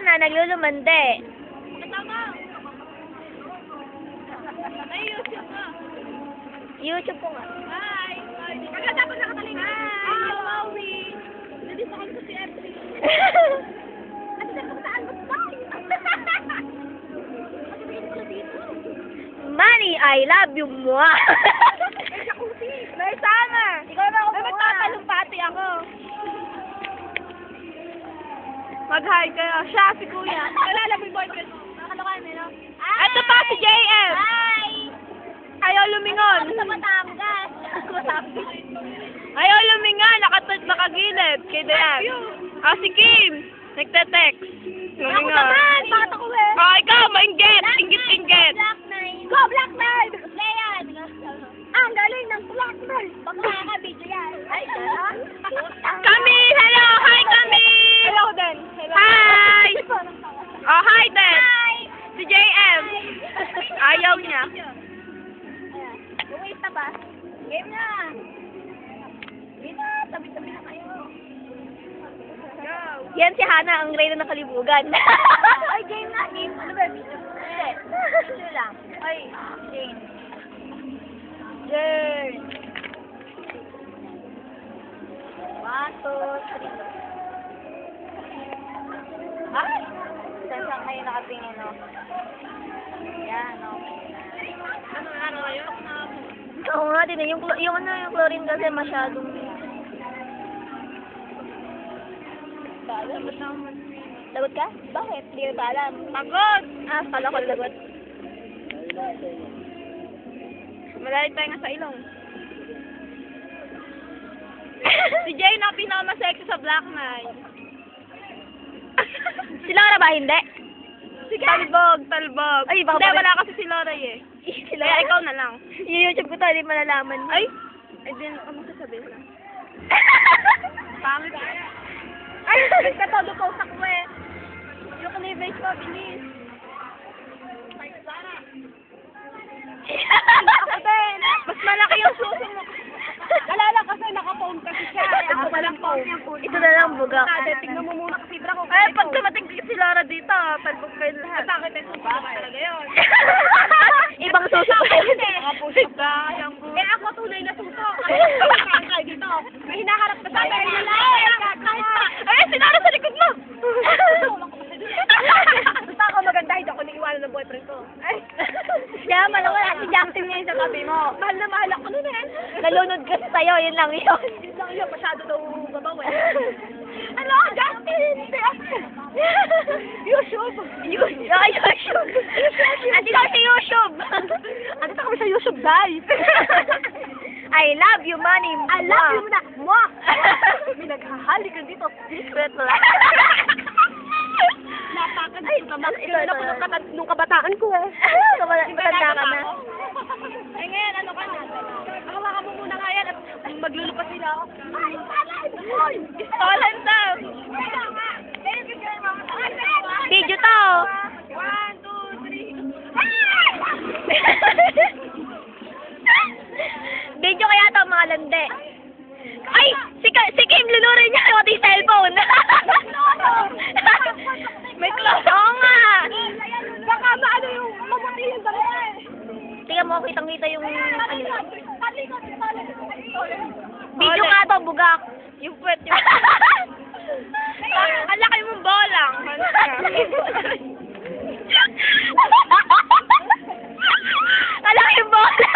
Hana, naglulumande. Tama. Ay, YouTube nga. YouTube ko nga. Hi. Kagad dapat nakatalinga. Hi, Maui. Nandito kami sa CFC. At saan kung saan Manny, I love you, mua. May sama. Ikaw na ako, May mua. magtatalumpati ako. Mag-hi kayo. Siya, si Kuya. Alala mo yung boyfriend mo. Nakalokan mo, no? Ito pa si JM. Hi! Ayaw lumingon. Sa Batangas. Ayaw lumingon. Nakagilid. Kay Dayan. Si Kim. Nagte-text. Ako Lumingon. naman! Bakit ako eh? Ikaw, mainggit. Inggit-inggit. Black Knight. Go, Black Knight! Leyan! Ang galing ng Black Knight. Bakla ka, video yan. Ay, gano'n? Kami! Hello! Hi, kami! Hello din. Hi! Oh, hi din. Hi! Si JM. Ayaw niya. Wait na ba? Game na! Game na! Tabi-tabi na kayo. Go. Yan si Hana, ang reyna ng kalibugan. Ay, game na! Game! Ano ba? Video? Hindi. Video lang. Ay, game. Game! 1, 2, 3. Ay! Saan kayo nakatingin, no? Yan, okay na. Ano kayo? Oo nga din eh. Yung chlorine kasi masyadong... Lagot ka? Bakit? Hindi ko pa alam. Pagod! Kala ko lagot. Malalit tayo nga sa ilong. Si Jay na pinakamasexy sa Black Knight. Si Laura ba? Hindi. Sige. Talbog. Ay, baka Hindi, ba- wala kasi si Laura eh. Si Kaya ikaw na lang. Yung YouTube ko to, hindi malalaman. Ay! Ay, din, ano sasabihin lang? Pangit. Ay, nagkatodo ko sa kwe. Yung cleavage ko, bilis. Ako din. Mas malaki yung suso mo. Alala kasi naka-phone kasi siya. Ako walang phone. Ito na lang bugak. Tingnan mo muna kasi bra ko. Ay, pag dumating si Laura dito, palbog kayo lahat. Bakit ito ba? Talaga yun. Ibang suso ko. Nakapush ka. Eh, ako tunay na suso. Ay, dito. May hinaharap ka sa akin. Ay, si Laura sa likod mo. Basta ako maganda, hindi ako niiwanan ng boyfriend ko. Ay. Kaya malawala si Jackson ngayon sa tabi mo. Mahal na mahal ako nun eh. Nalunod kasi sa'yo, yun lang yun. Yun lang yun, masyado daw babaw eh. Ano, Justin? YouTube. YouTube. Andi ka sa YouTube. Ano kami sa YouTube, guys? I love you, Manny. I love you na. Mwah! May naghahalik ka dito. Secret lang. Napakan Ay, dito. ito. Nung kabataan ko eh. Matanda ka na. Eh ngayon, ano ka na? Hawakan mo muna nga yan at maglulupas sila ako. Ay, palay! Pistolan daw! Video to. 1, 2, 3. Video kaya to, mga lande. Ay! Si Kim, lunurin niya pati yung cellphone. May close. Oo nga. Baka maano yung mabuti yung dami eh. Tingnan mo, kitang-kita yung ano. Video nga to, bugak. Yung puwet yung... Ang laki mong bolang. Alam yung bola.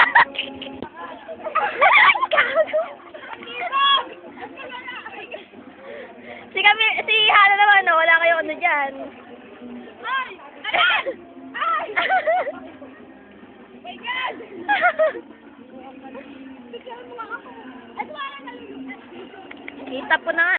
Si Hana naman, no? Wala kayong ano dyan. Ay! Ay! Ay! My God! Kita po na nga.